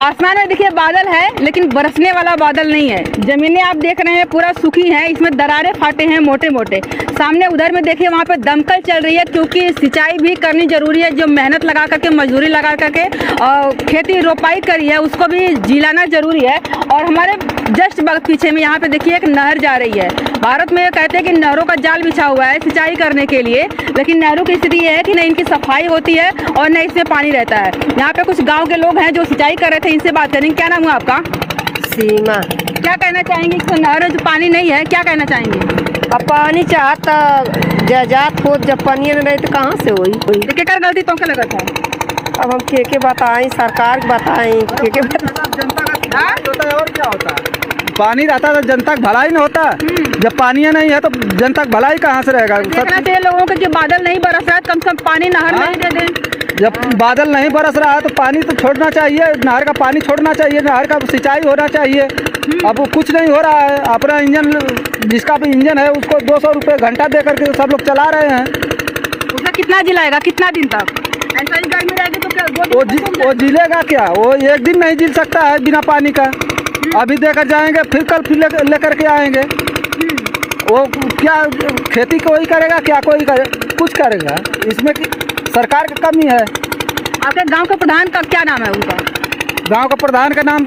आसमान में देखिए बादल है, लेकिन बरसने वाला बादल नहीं है। जमीनें आप देख रहे हैं पूरा सूखी हैं, इसमें दरारें फाटे हैं मोटे मोटे। सामने उधर में देखिए वहाँ पे दमकल चल रही है, क्योंकि सिंचाई भी करनी जरूरी है। जो मेहनत लगा करके मजदूरी लगा करके खेती रोपाई करी है, उसको भी जिलाना जरूरी है। और हमारे जस्ट पीछे में यहाँ पे देखिए एक नहर जा रही है। भारत में कहते हैं कि नहरों का जाल बिछा हुआ है सिंचाई करने के लिए, लेकिन नहरों की स्थिति ये है कि न इनकी सफाई होती है और न इसमें पानी रहता है। यहाँ पे कुछ गाँव के लोग हैं जो सिंचाई कर रहे थे, इनसे बात करेंगे। क्या नाम हुआ आपका? सीमा। क्या कहना चाहेंगे? इस नहर में जो पानी नहीं है, क्या कहना चाहेंगे? अब पानी चाहता जात हो, जब पानी न रहे तो कहाँ से हुई? क्या गलती तो क्या लगा था? अब हम के बताएं, सरकार के बताएं, के होता है और क्या होता है? पानी रहता तो जनता का भलाई नहीं होता। जब पानी नहीं है तो जनता का भलाई कहाँ से रहेगा? देखना चाहिए लोगों को कि बादल नहीं बरस रहा है, कम से कम पानी नहर में ही दे दें। जब बादल नहीं बरस रहा है तो पानी तो छोड़ना चाहिए, नहर का पानी छोड़ना चाहिए, नहर का सिंचाई होना चाहिए। अब वो कुछ नहीं हो रहा है। अपना इंजन, जिसका भी इंजन है उसको 200 रुपये घंटा दे करके सब लोग चला रहे हैं। उसका कितना जिलाएगा, कितना दिन तक? ऐसा ही गर्मी रहेगी तो क्या वो जिलेगा क्या? वो एक दिन नहीं जिल सकता है बिना पानी का। अभी देकर जाएंगे, फिर लेकर के आएंगे। वो क्या खेती कोई करेगा क्या? कोई कुछ करेगा? इसमें सरकार का कमी है। आपके गांव के प्रधान का क्या नाम है? उनका गांव का प्रधान का नाम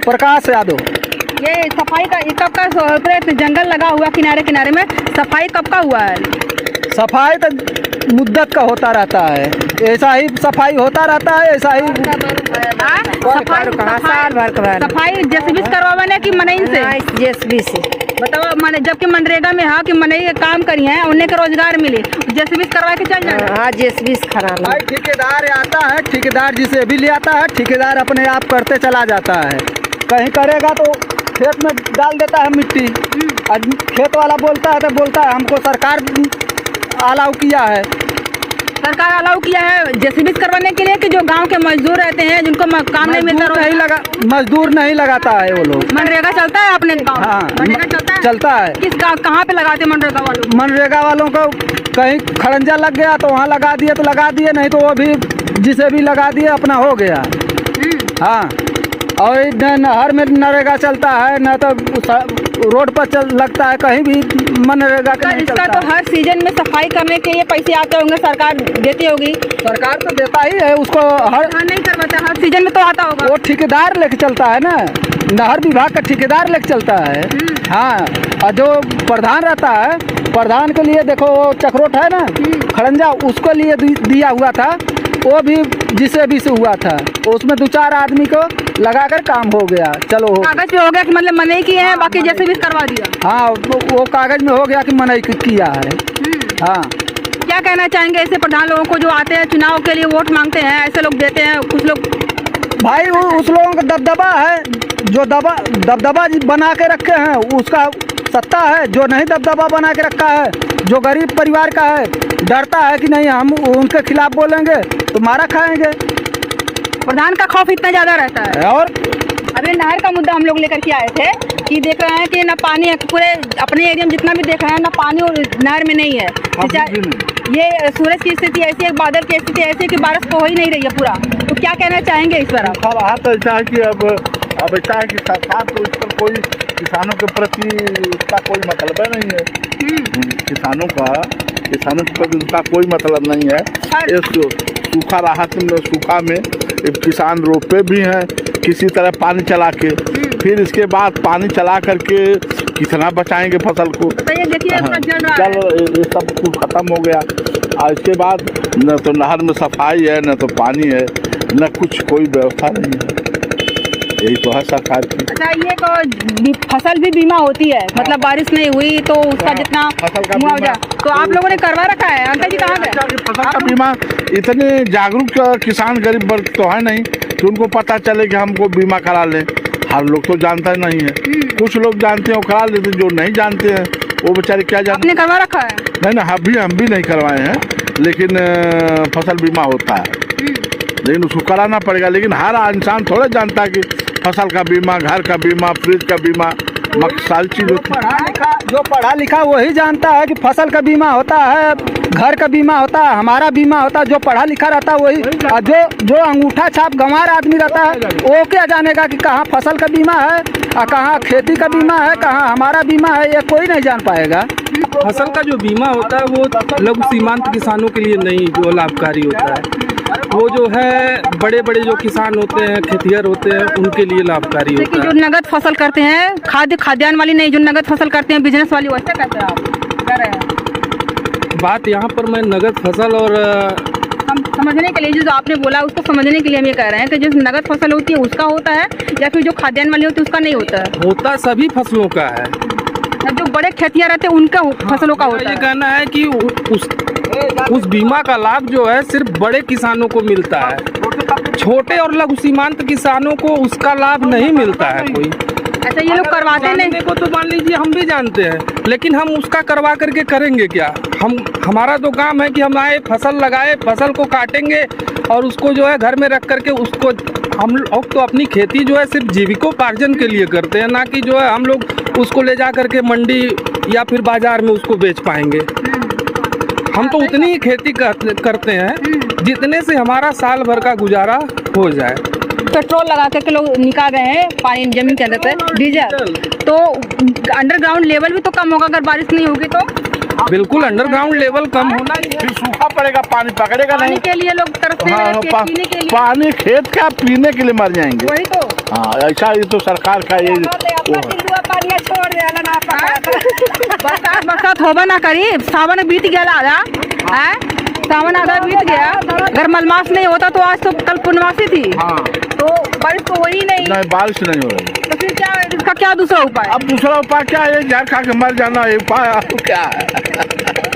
प्रकाश यादव। ये सफाई का कब का पूरे जंगल लगा हुआ किनारे किनारे में, सफाई कब का हुआ है? सफाई तो मुद्दत का होता रहता है, ऐसा ही सफाई होता रहता है, ऐसा ही सफाई जेसीबी से करवाने की मनई से? जेसीबी से बताओ, मैंने जबकि मनरेगा में हाँ कि मनई काम करी है, उन्हें के रोजगार मिले, जेसीबी से करवा के चल जाए। हाँ, जेसीबी से खराब। ठेकेदार आता है, ठेकेदार जिसे भी ले आता है, ठेकेदार अपने आप करते चला जाता है। कहीं करेगा तो खेत में डाल देता है मिट्टी। आज खेत वाला बोलता है तो बोलता है हमको सरकार अलाउ किया है। सरकार अलाउ किया है जेसीबी करवाने के लिए कि जो गांव के मजदूर रहते हैं जिनको काम नहीं मिलता, मजदूर नहीं लगाता है वो लोग। मनरेगा चलता है अपने गांव? हाँ, मनरेगा चलता है। किस कहाँ पे लगाते हैं मनरेगा वालों? मनरेगा वालों को कहीं खड़ंजा लग गया तो वहाँ लगा दिए तो लगा दिए, नहीं तो वो भी जिसे भी लगा दिए अपना हो गया। हाँ, और नहर में नरेगा चलता है, न तो रोड पर लगता है, कहीं भी मनरेगा का नहीं चलता। तो हर सीजन में सफाई करने के लिए पैसे आते होंगे, सरकार देती होगी? सरकार तो देता ही है उसको, नहीं करवाता, हर सीजन में तो आता होगा। वो ठेकेदार लेके चलता है ना, नहर विभाग का ठेकेदार लेके चलता है। हाँ, और जो प्रधान रहता है, प्रधान के लिए देखो वो चक्रोट है ना, खड़ंजा, उसको लिए दिया हुआ था। वो भी जिसे भी से हुआ था, उसमें 2-4 आदमी को लगाकर काम हो गया। चलो कागज पे हो गया कि मतलब मनई की है, बाकी जैसे भी करवा दिया। हाँ, वो कागज में हो गया कि मनई किया है। हाँ, क्या कहना चाहेंगे ऐसे प्रधान लोगों को जो आते हैं चुनाव के लिए वोट मांगते हैं, ऐसे लोग देते हैं कुछ लोग? भाई उस लोगों का दबदबा है, जो दबदबा बना के रखे हैं उसका सत्ता है। जो नहीं दबदबा बना के रखा है, जो गरीब परिवार का है, डरता है कि नहीं हम उनके खिलाफ बोलेंगे तो मारा खाएंगे। प्रधान का खौफ इतना ज्यादा रहता है। और अभी नहर का मुद्दा हम लोग लेकर के आए थे कि देख रहे हैं कि ना पानी है, पूरे अपने एरिया में जितना भी देख रहे हैं ना पानी नहर में नहीं है। ये सूरज की स्थिति ऐसी है, बादल की स्थिति ऐसी है कि बारिश तो हो ही नहीं रही है पूरा। तो क्या कहना चाहेंगे इस पर? तो ऐसा है कि अब ऐसा है कि सरकार तो इस पर कोई किसानों के प्रति उसका कोई मतलब नहीं है। किसानों के प्रति उसका कोई मतलब नहीं है। सूखा राहत में, सूखा में किसान रोपे भी हैं किसी तरह पानी चला के, फिर इसके बाद पानी चला करके कितना बचाएंगे फसल को? तो ये देखिए ये सब कुछ खत्म हो गया। और इसके बाद न तो नहर में सफाई है, न तो पानी है, न कुछ कोई व्यवस्था नहीं है। यही तो है सरकार की। अच्छा, ये तो फसल भी बीमा होती है, मतलब बारिश नहीं हुई तो उसका जितना मुआवजा तो आप लोगों ने करवा रखा है? अंकल जी कहाँ गए? फसल का बीमा इतने जागरूक किसान गरीब वर्ग तो है नहीं कि उनको पता चले कि हमको बीमा करा लें। हर लोग तो जानता नहीं है, कुछ लोग जानते हैं वो करा लेते, जो नहीं जानते हैं वो बेचारे क्या जानते। आपने करवा रखा है? नहीं, हम भी नहीं करवाए हैं, लेकिन फसल बीमा होता है, लेकिन उसको कराना पड़ेगा। लेकिन हर इंसान थोड़ा जानता है कि फसल का बीमा, घर का बीमा, फ्रिज का बीमा, सारी चीज होती है। जो पढ़ा लिखा वही जानता है कि फसल का बीमा होता है, घर का बीमा होता है, हमारा बीमा होता है। जो पढ़ा लिखा रहता है वही, और जो अंगूठा छाप गंवार आदमी रहता है वो क्या जानेगा कि कहाँ फसल का बीमा है और कहाँ खेती का बीमा है, कहाँ हमारा बीमा है, ये कोई नहीं जान पाएगा। फसल का जो बीमा होता है वो लघु सीमांत किसानों के लिए नहीं जो लाभकारी होता है, वो जो है बड़े बड़े जो किसान होते हैं, खेतिहर होते हैं, उनके लिए लाभकारी होता जो है। नगद फसल करते हैं, खाद्यान्न वाली नहीं, जो नगद फसल करते हैं बिजनेस वाली, वैसे कहते हैं आप कह रहे हैं। बात यहाँ पर मैं नगद फसल और हम समझने के लिए जो आपने बोला उसको समझने के लिए हम ये कह रहे हैं कि जो नगद फसल होती है उसका होता है या फिर जो खाद्यान्न वाली होती है उसका नहीं होता है। होता सभी फसलों का है। जो बड़े खेतिहर रहते हैं उनका फसलों का होता ये है। कहना है कि उस बीमा का लाभ जो है सिर्फ बड़े किसानों को मिलता है, छोटे और लघु सीमांत किसानों को उसका लाभ नहीं मिलता है कोई। अच्छा, ये लोग करवाते नहीं। जानने को तो मान लीजिए हम भी जानते हैं, लेकिन हम उसका करवा करके करेंगे क्या? हमारा तो काम है कि हम आए, फसल लगाए, फसल को काटेंगे और उसको जो है घर में रख करके उसको हम लोग तो अपनी खेती जो है सिर्फ जीविकोपार्जन के लिए करते हैं, ना कि जो है हम लोग उसको ले जा करके मंडी या फिर बाजार में उसको बेच पाएंगे। हम तो उतनी ही खेती करते हैं जितने से हमारा साल भर का गुजारा हो जाए। पेट्रोल लगा करके लोग निकाल रहे हैं पानी जमीन के अंदर से, डीजल, तो अंडरग्राउंड लेवल भी तो कम होगा अगर बारिश नहीं होगी तो। बिल्कुल अंडरग्राउंड लेवल कम होना ही है। फिर सूखा पड़ेगा, पानी पकड़ेगा पानी नहीं। के लिए लोग तरसते हाँ, हैं, पीने के लिए। पानी खेत का पीने के लिए मर जाएंगे। वही तो। हाँ, ऐसा ये तो सरकार का ये बरसात होबा ना करी, सावन बीत गया आधा, सावन आधा बीत गया। अगर मलमास नहीं होता तो आज तो कल पूर्णमासी थी। हाँ, तो बारिश तो हो ही नहीं, नहीं बारिश नहीं हो रही। तो फिर क्या, इसका क्या दूसरा उपाय? अब दूसरा उपाय क्या है? जहर खा के मर जाना है उपाय। अब क्या है?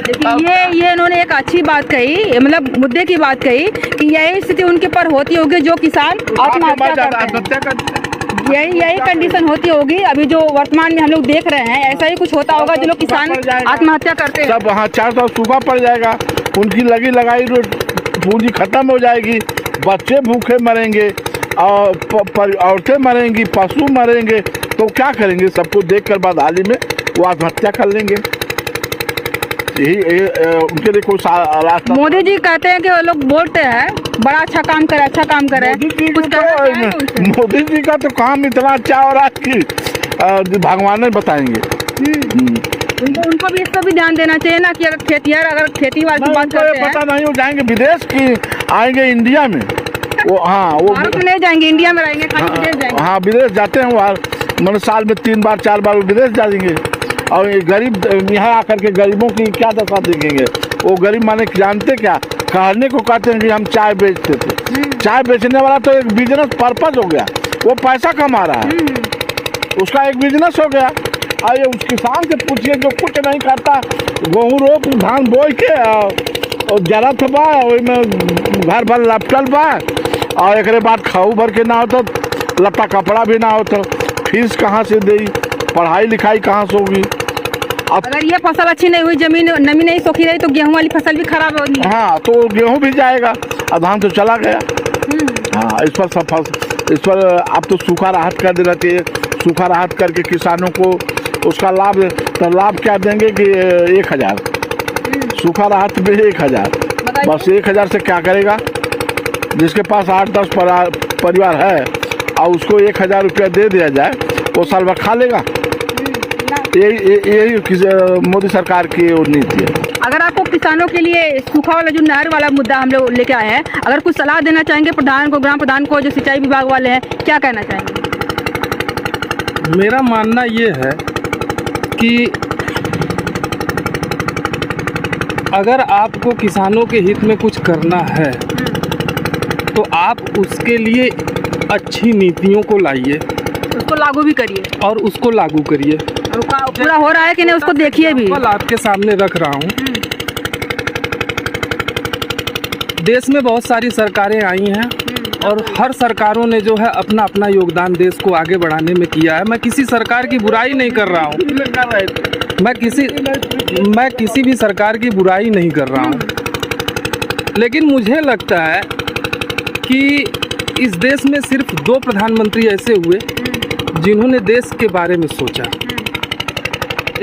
देखिए, ये इन्होंने एक अच्छी बात कही, मतलब मुद्दे की बात कही कि यही स्थिति उनके पर होती होगी जो किसान आत्महत्या करते हैं। यही कंडीशन होती होगी अभी जो वर्तमान में हम लोग देख रहे हैं। ऐसा ही कुछ होता होगा जो लोग किसान आत्महत्या करते हैं। सब हाँ, 4 साल सूखा पड़ जाएगा, उनकी लगी लगाई पूंजी खत्म हो जाएगी, बच्चे भूखे मरेंगे और औरतें मरेंगी, पशु मरेंगे, तो क्या करेंगे? सबको देख कर बाद हाल ही में वो आत्महत्या कर लेंगे। यही उनके लिए कोई रास्ता। मोदी जी कहते हैं कि वो लोग बोलते हैं बड़ा अच्छा काम करे, अच्छा काम करे। मोदी जी का तो काम इतना अच्छा हो रहा है कि भगवान बताएंगे। उनको भी इस पर भी ध्यान देना चाहिए ना कि अगर खेतिहर अगर खेती वाली बात करते हैं, पता नहीं, वो जाएंगे विदेश की, आएंगे इंडिया में। वो हाँ, वो भारत में नहीं जाएंगे, इंडिया में रहेंगे, खाली विदेश जाएंगे। हाँ, विदेश जाते हैं वो, मतलब साल में 3 बार 4 बार विदेश जाएंगे। और ये गरीब यहाँ आकर के गरीबों की क्या दशा देखेंगे? वो गरीब माने जानते क्या, कहने को कहते हैं कि हम चाय बेचते थे। चाय बेचने वाला तो एक बिजनेस पर्पज हो गया, वो पैसा कमा रहा है, उसका एक बिजनेस हो गया। और ये उस किसान से पूछिए जो कुछ नहीं करता, गेहूँ रोप धान बोई के और जरत बा, में घर भर लपटल बा, और एक बाद खाऊ भर के ना हो तो लत्ता कपड़ा भी ना हो तो फीस कहाँ से दे, पढ़ाई लिखाई कहाँ से होगी? अगर ये फसल अच्छी नहीं हुई, जमीन नमी नहीं सूखी रही, तो गेहूं वाली फसल भी खराब होगी। हाँ, तो गेहूं भी जाएगा और धान तो चला गया। हाँ, इस पर अब तो सूखा राहत कर देना चाहिए। सूखा राहत करके किसानों को उसका लाभ, तो लाभ क्या देंगे कि 1000 सूखा राहत में 1000, बस 1000 से क्या करेगा? जिसके पास 8-10 परिवार है और उसको 1000 रुपया दे दिया जाए, वो साल भर खा लेगा। यही मोदी सरकार की नीति है। अगर आपको किसानों के लिए सूखा वाला जो नहर वाला मुद्दा हम लोग लेके आए हैं, अगर कुछ सलाह देना चाहेंगे प्रधान को, ग्राम प्रधान को, जो सिंचाई विभाग वाले हैं, क्या कहना चाहेंगे? मेरा मानना ये है कि अगर आपको किसानों के हित में कुछ करना है तो आप उसके लिए अच्छी नीतियों को लाइए, उसको लागू भी करिए और उसको लागू करिए। पूरा हो रहा है कि नहीं उसको देखिए भी। आपके सामने रख रहा हूँ, देश में बहुत सारी सरकारें आई हैं और हर सरकारों ने जो है अपना अपना योगदान देश को आगे बढ़ाने में किया है। मैं किसी सरकार की बुराई नहीं कर रहा हूँ, मैं किसी भी सरकार की बुराई नहीं कर रहा हूँ, लेकिन मुझे लगता है कि इस देश में सिर्फ 2 प्रधानमंत्री ऐसे हुए जिन्होंने देश के बारे में सोचा।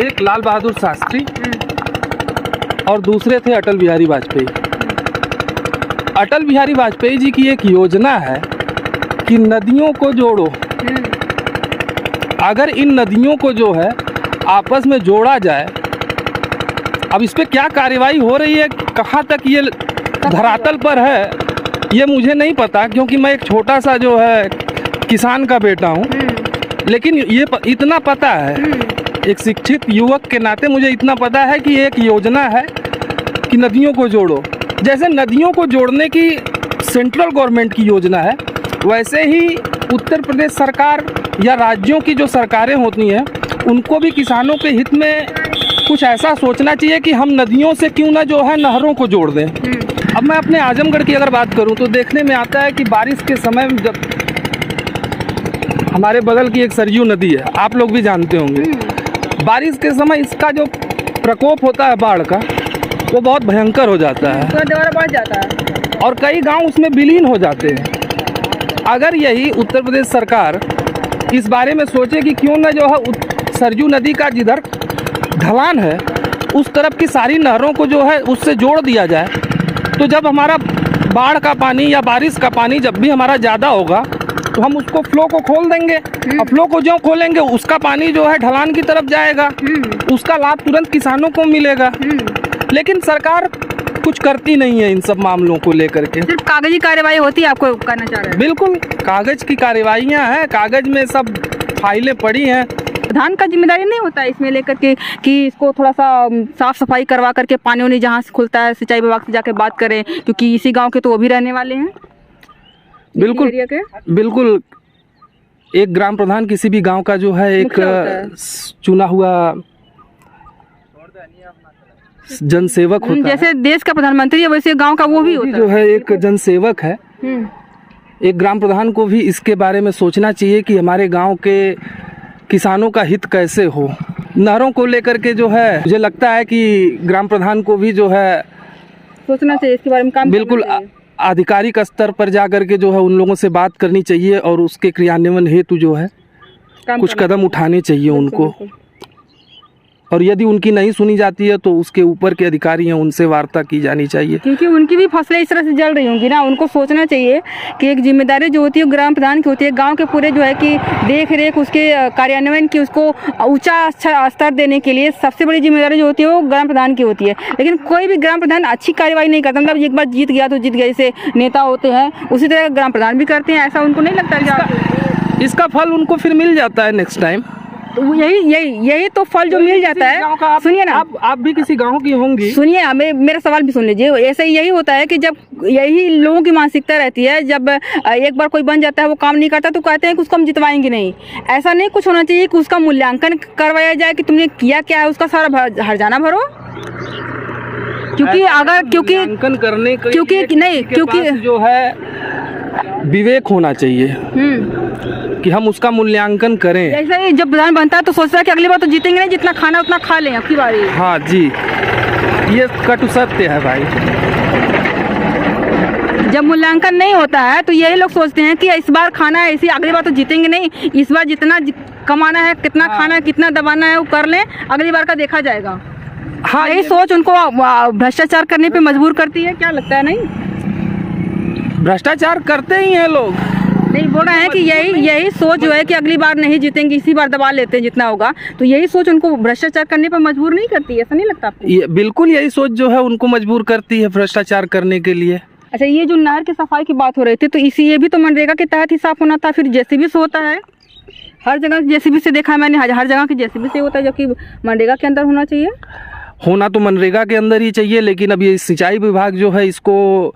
एक लाल बहादुर शास्त्री और दूसरे थे अटल बिहारी वाजपेयी। अटल बिहारी वाजपेयी जी की एक योजना है कि नदियों को जोड़ो। अगर इन नदियों को जो है आपस में जोड़ा जाए, अब इस पे क्या कार्रवाई हो रही है, कहाँ तक ये धरातल पर है, ये मुझे नहीं पता, क्योंकि मैं एक छोटा सा जो है किसान का बेटा हूँ। लेकिन ये इतना पता है, एक शिक्षित युवक के नाते मुझे इतना पता है कि एक योजना है कि नदियों को जोड़ो। जैसे नदियों को जोड़ने की सेंट्रल गवर्नमेंट की योजना है, वैसे ही उत्तर प्रदेश सरकार या राज्यों की जो सरकारें होती हैं, उनको भी किसानों के हित में कुछ ऐसा सोचना चाहिए कि हम नदियों से क्यों ना जो है नहरों को जोड़ दें। अब मैं अपने आजमगढ़ की अगर बात करूं तो देखने में आता है कि बारिश के समय में जब हमारे बगल की एक सरयू नदी है, आप लोग भी जानते होंगे, बारिश के समय इसका जो प्रकोप होता है बाढ़ का, वो बहुत भयंकर हो जाता है, दोबारा बढ़ जाता है और कई गांव उसमें विलीन हो जाते हैं। अगर यही उत्तर प्रदेश सरकार इस बारे में सोचे कि क्यों न जो है सरयू नदी का जिधर ढलान है उस तरफ की सारी नहरों को जो है उससे जोड़ दिया जाए, तो जब हमारा बाढ़ का पानी या बारिश का पानी जब भी हमारा ज़्यादा होगा तो हम उसको फ्लो को खोल देंगे, और फ्लो को जो खोलेंगे उसका पानी जो है ढलान की तरफ जाएगा, उसका लाभ तुरंत किसानों को मिलेगा। लेकिन सरकार कुछ करती नहीं है इन सब मामलों को लेकर के। सिर्फ कागजी कार्यवाही होती है, आपको करना चाह रहे हैं? बिल्कुल कागज की कार्यवाहियाँ हैं, कागज में सब फाइलें पड़ी हैं। प्रधान का जिम्मेदारी नहीं होता है इसमें लेकर के कि इसको थोड़ा सा साफ सफाई करवा करके पानी उन्हें जहाँ से खुलता है सिंचाई विभाग से जाके बात करें, क्योंकि इसी गांव के तो वो भी रहने वाले हैं। बिल्कुल एरिया के बिल्कुल, एक ग्राम प्रधान किसी भी गांव का जो है एक मुखिया होता है। चुना हुआ जनसेवक होता है। जैसे देश का प्रधानमंत्री है वैसे गांव का वो भी होता जो है एक जनसेवक है। एक ग्राम प्रधान को भी इसके बारे में सोचना चाहिए कि हमारे गांव के किसानों का हित कैसे हो। नहरों को लेकर के जो है मुझे लगता है कि ग्राम प्रधान को भी जो है सोचना चाहिए इसके बारे में, काम बिल्कुल करना चाहिए। आधिकारिक स्तर पर जा करके जो है उन लोगों से बात करनी चाहिए और उसके क्रियान्वयन हेतु जो है काम कुछ करना कदम उठाने चाहिए उनको। बिल्कुल। और यदि उनकी नहीं सुनी जाती है तो उसके ऊपर के अधिकारी हैं उनसे वार्ता की जानी चाहिए, क्योंकि उनकी भी फसलें इस तरह से जल रही होंगी ना। उनको सोचना चाहिए कि एक जिम्मेदारी जो होती है ग्राम प्रधान की होती है, गांव के पूरे जो है कि देख रेख उसके कार्यान्वयन की, उसको ऊंचा स्तर देने के लिए सबसे बड़ी जिम्मेदारी जो होती है वो ग्राम प्रधान की होती है। लेकिन कोई भी ग्राम प्रधान अच्छी कार्रवाई नहीं करता, मतलब एक बार जीत गया तो जीत गया, जैसे नेता होते हैं उसी तरह ग्राम प्रधान भी करते हैं। ऐसा उनको नहीं लगता क्या इसका फल उनको फिर मिल जाता है नेक्स्ट टाइम। तो यही तो फल जो मिल जाता है। सुनिए ना, आप भी किसी गांव की होंगी, सुनिए मेरा सवाल भी सुन लीजिए। ऐसे यही होता है कि जब यही लोगों की मानसिकता रहती है, जब एक बार कोई बन जाता है वो काम नहीं करता तो कहते हैं कि उसको हम जितवाएंगे नहीं। ऐसा नहीं कुछ होना चाहिए कि उसका मूल्यांकन करवाया जाए कि तुमने किया क्या है, उसका सारा हर्जाना भरो। क्योंकि अगर मूल्यांकन करने के क्योंकि लिए नहीं के क्योंकि पास जो है विवेक होना चाहिए कि हम उसका मूल्यांकन करें। ऐसा ही जब प्रधान बनता है तो सोचता है कि अगली बार तो जीतेंगे नहीं, जितना खाना उतना खा लें अब की बारी। हाँ जी, ये कटु सत्य है भाई। जब मूल्यांकन नहीं होता है तो यही लोग सोचते हैं कि इस बार खाना है, इसी अगली बार तो जीतेंगे नहीं, इस बार जितना कमाना है, कितना खाना है, कितना दबाना है वो कर लें, अगली बार का देखा जाएगा। हाँ, यही सोच उनको भ्रष्टाचार करने पे मजबूर करती है, क्या लगता है? नहीं भ्रष्टाचार करते ही हैं लोग। नहीं बोल रहे हैं कि यही सोच जो है कि अगली बार नहीं जीतेंगे, इसी बार दबा लेते हैं जितना होगा, तो यही सोच उनको भ्रष्टाचार करने पर मजबूर नहीं करती है? ऐसा नहीं लगता आपको? बिल्कुल यही सोच जो है उनको मजबूर करती है भ्रष्टाचार करने के लिए। अच्छा, ये जो नहर की सफाई की बात हो रही थी तो ये भी तो मनरेगा के तहत ही साफ होना था, फिर जेसीबी से होता है। हर जगह जेसीबी से देखा है मैंने, हर जगह की जेसीबी से होता है, जबकि मनरेगा के अंदर होना चाहिए। होना तो मनरेगा के अंदर ही चाहिए, लेकिन अब ये सिंचाई विभाग जो है इसको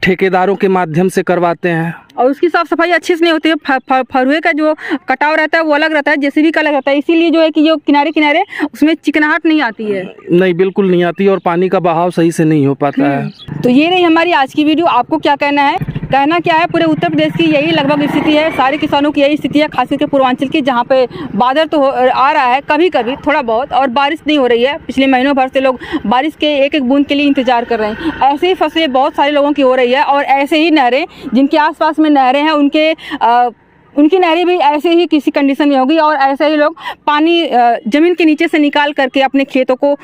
ठेकेदारों के माध्यम से करवाते हैं और उसकी साफ सफाई अच्छी से नहीं होती है। फरुए का जो कटाव रहता है वो अलग रहता है, जेसीबी का अलग रहता है, इसीलिए जो है कि जो किनारे किनारे उसमें चिकनाहट नहीं आती है। नहीं, बिल्कुल नहीं आती और पानी का बहाव सही से नहीं हो पाता है। तो ये रही हमारी आज की वीडियो। आपको क्या कहना है? कहना क्या है, पूरे उत्तर प्रदेश की यही लगभग स्थिति है, सारे किसानों की यही स्थिति है, खास करके पूर्वांचल की, जहाँ पे बादल तो आ रहा है कभी कभी थोड़ा बहुत, और बारिश नहीं हो रही है। पिछले महीनों भर से लोग बारिश के एक एक बूंद के लिए इंतजार कर रहे हैं। ऐसे ही फसलें बहुत सारे लोगों की हो रही है, और ऐसे ही नहरें जिनके आसपास में नहरें हैं उनकी नहरें भी ऐसे ही किसी कंडीशन में होगी और ऐसे ही लोग पानी ज़मीन के नीचे से निकाल करके अपने खेतों को,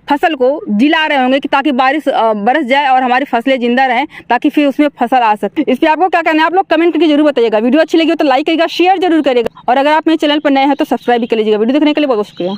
फसल को जिला रहे होंगे कि ताकि बारिश बरस जाए और हमारी फसलें जिंदा रहें, ताकि फिर उसमें फसल आ सके। इस पर आपको क्या कहना है, आप लोग कमेंट करके जरूर बताइएगा। वीडियो अच्छी लगी हो तो लाइक करिएगा, शेयर जरूर करिएगा और अगर आप मेरे चैनल पर नए हैं तो सब्सक्राइब भी कर लीजिएगा। वीडियो देखने के लिए बहुत बहुत शुक्रिया।